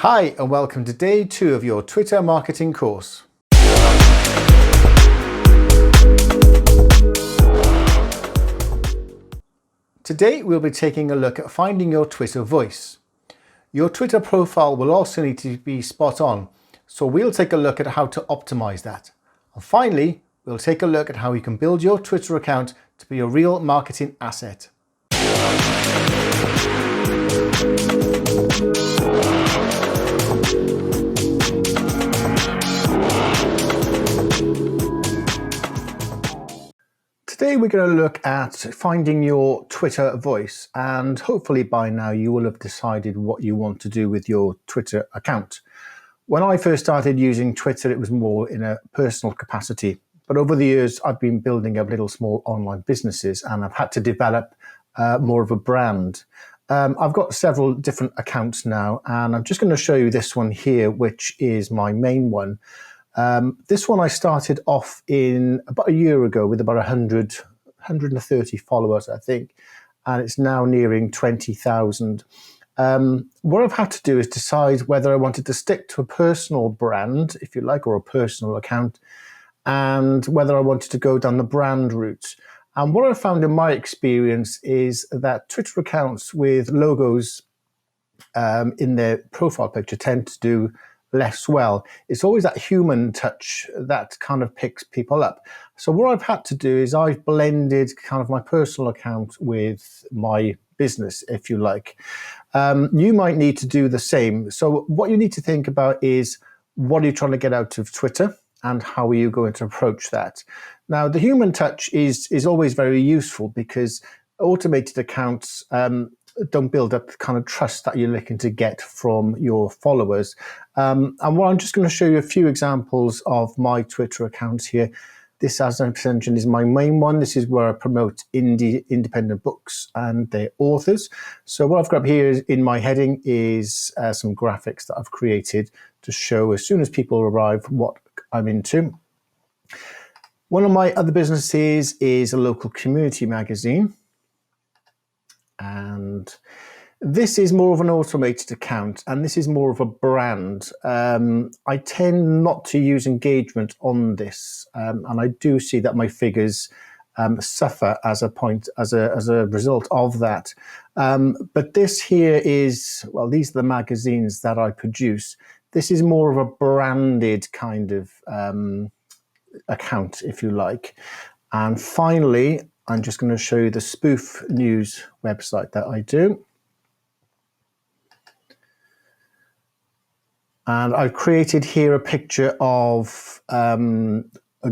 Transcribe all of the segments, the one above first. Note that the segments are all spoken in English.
Hi and welcome to day 2 of your Twitter marketing course. Today we'll be taking a look at finding your Twitter voice. Your Twitter profile will also need to be spot on, so we'll take a look at how to optimize that. And finally, we'll take a look at how you can build your Twitter account to be a real marketing asset. Today we're going to look at finding your Twitter voice, and hopefully by now you will have decided what you want to do with your Twitter account. When I first started using Twitter, it was more in a personal capacity, but over the years I've been building up little small online businesses and I've had to develop more of a brand. I've got several different accounts now, and I'm just going to show you this one here, which is my main one. This one I started off in about a year ago with about 130 followers, I think, and it's now nearing 20,000. What I've had to do is decide whether I wanted to stick to a personal brand, if you like, or a personal account, and whether I wanted to go down the brand route. And what I've found in my experience is that Twitter accounts with logos in their profile picture tend to do less well. It's always that human touch that kind of picks people up. So what I've had to do is I've blended kind of my personal account with my business, if you like. You might need to do the same. So what you need to think about is, what are you trying to get out of Twitter and how are you going to approach that? Now, the human touch is always very useful because automated accounts don't build up the kind of trust that you're looking to get from your followers. And what I'm just going to show you a few examples of my Twitter accounts here. This, as I mentioned, is my main one. This is where I promote independent books and their authors. So what I've got here in my heading is some graphics that I've created to show as soon as people arrive what I'm into. One of my other businesses is a local community magazine. And this is more of an automated account, and this is more of a brand. I tend not to use engagement on this, and I do see that my figures suffer as a result of that. But this here is, well, these are the magazines that I produce. This is more of a branded kind of account, if you like. And finally, I'm just going to show you the spoof news website that I do. And I've created here a picture of a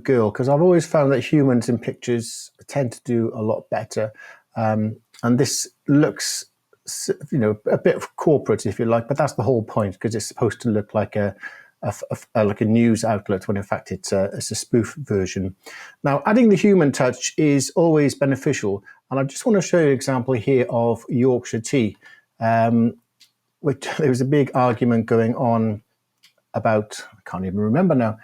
girl, because I've always found that humans in pictures tend to do a lot better. And this looks, a bit corporate, if you like, but that's the whole point, because it's supposed to look like a news outlet, when in fact it's a spoof version. Now, adding the human touch is always beneficial, and I just want to show you an example here of Yorkshire tea, which there was a big argument going on about, I can't even remember now,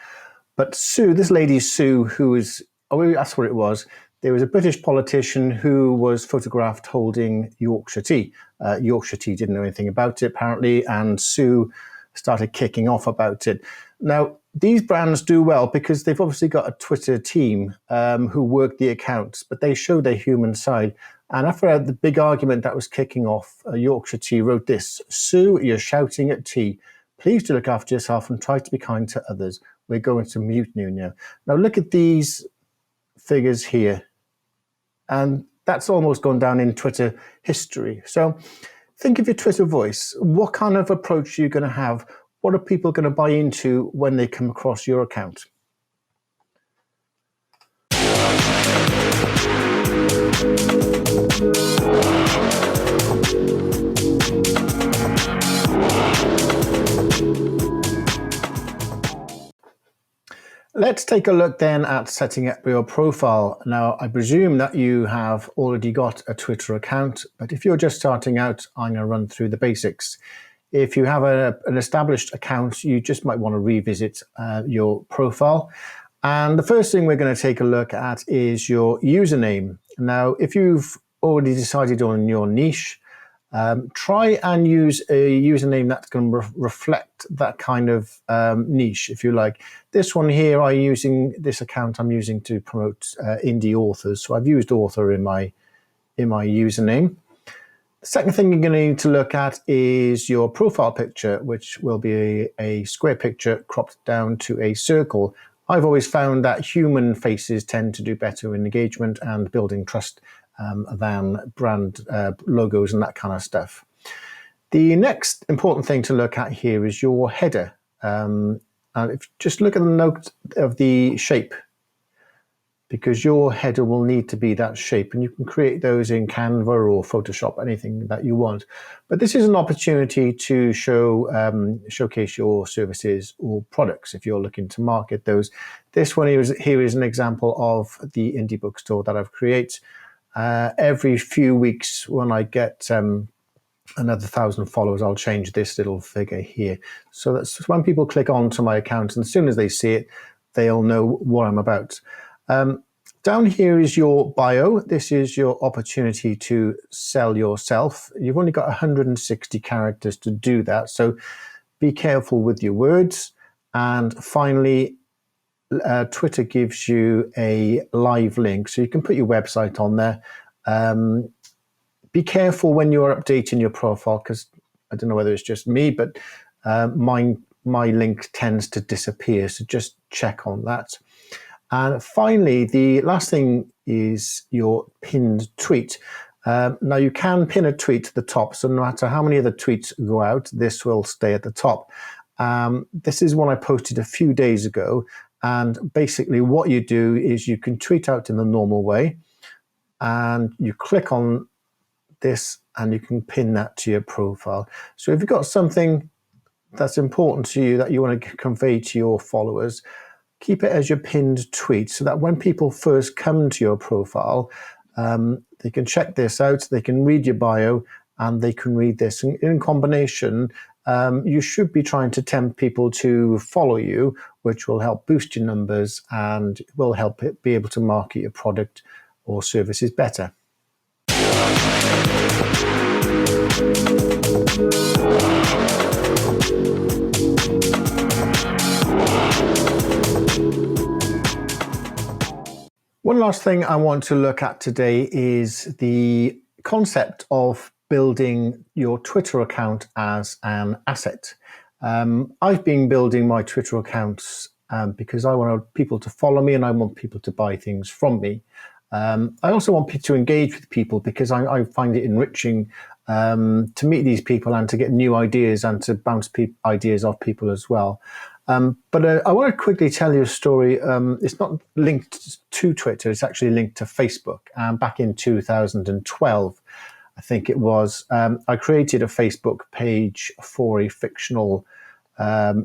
but Sue, this lady Sue, who was, that's what it was, there was a British politician who was photographed holding Yorkshire tea. Yorkshire tea didn't know anything about it, apparently, and Sue started kicking off about it. Now, these brands do well because they've obviously got a Twitter team who work the accounts, but they show their human side. And after the big argument that was kicking off, Yorkshire Tea wrote this: "Sue, you're shouting at tea. Please do look after yourself and try to be kind to others. We're going to mutiny now." Now, look at these figures here. And that's almost gone down in Twitter history. So think of your Twitter voice. What kind of approach are you going to have? What are people going to buy into when they come across your account? Let's take a look then at setting up your profile. Now, I presume that you have already got a Twitter account, but if you're just starting out, I'm going to run through the basics. If you have an established account, you just might want to revisit your profile. And the first thing we're going to take a look at is your username. Now, if you've already decided on your niche, Try and use a username that's going to reflect that kind of niche, if you like. This one here, this account I'm using to promote indie authors, so I've used author in my username. The second thing you're going to need to look at is your profile picture, which will be a square picture cropped down to a circle. I've always found that human faces tend to do better in engagement and building trust than brand logos and that kind of stuff. The next important thing to look at here is your header. And just look at the note of the shape, because your header will need to be that shape, and you can create those in Canva or Photoshop, anything that you want. But this is an opportunity to showcase your services or products if you're looking to market those. This one here is an example of the indie bookstore that I've created. Every few weeks when I get another 1,000 followers, I'll change this little figure here. So that's when people click onto my account, and as soon as they see it, they'll know what I'm about. Down here is your bio. This is your opportunity to sell yourself. You've only got 160 characters to do that, so be careful with your words. And finally, Twitter gives you a live link, so you can put your website on there. Be careful when you're updating your profile, because I don't know whether it's just me, but my link tends to disappear, so just check on that. And finally, the last thing is your pinned tweet. Now, you can pin a tweet to the top, so no matter how many of the tweets go out, this will stay at the top. This is one I posted a few days ago, and basically what you do is you can tweet out in the normal way, and you click on this and you can pin that to your profile. So if you've got something that's important to you that you want to convey to your followers, keep it as your pinned tweet, so that when people first come to your profile, they can check this out, they can read your bio, and they can read this. And in combination, you should be trying to tempt people to follow you, which will help boost your numbers and will help it be able to market your product or services better. One last thing I want to look at today is the concept of building your Twitter account as an asset. I've been building my Twitter accounts because I want people to follow me and I want people to buy things from me. I also want people to engage with people because I find it enriching to meet these people and to get new ideas and to bounce ideas off people as well. But I want to quickly tell you a story. It's not linked to Twitter, it's actually linked to Facebook. Back in 2012, I think it was, I created a Facebook page for a fictional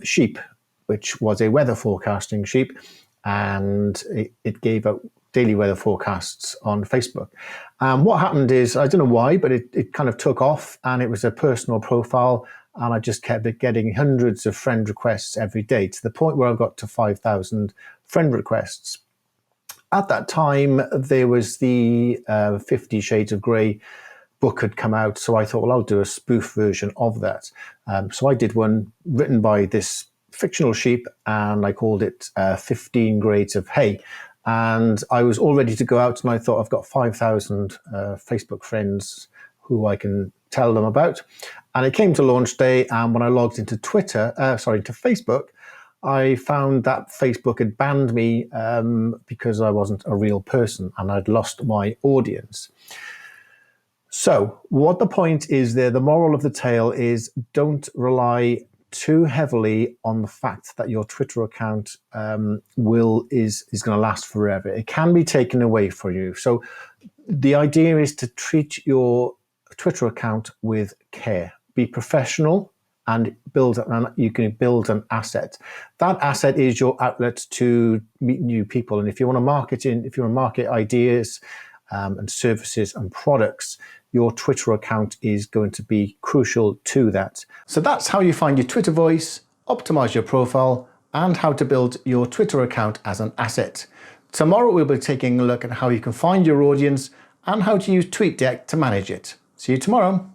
sheep, which was a weather forecasting sheep, and it gave out daily weather forecasts on Facebook. What happened is, I don't know why, but it kind of took off, and it was a personal profile, and I just kept getting hundreds of friend requests every day, to the point where I got to 5,000 friend requests. At that time, there was the 50 Shades of Grey book had come out, so I thought, well, I'll do a spoof version of that. So I did one written by this fictional sheep, and I called it 15 Grades of Hay. And I was all ready to go out, and I thought, I've got 5,000 Facebook friends who I can tell them about. And it came to launch day, and when I logged into into Facebook, I found that Facebook had banned me because I wasn't a real person and I'd lost my audience. So what the point is there, the moral of the tale is, don't rely too heavily on the fact that your Twitter account is going to last forever. It can be taken away from you. So the idea is to treat your Twitter account with care. Be professional and you can build an asset. That asset is your outlet to meet new people. And if you want to market ideas and services and products, your Twitter account is going to be crucial to that. So that's how you find your Twitter voice, optimize your profile, and how to build your Twitter account as an asset. Tomorrow we'll be taking a look at how you can find your audience and how to use TweetDeck to manage it. See you tomorrow.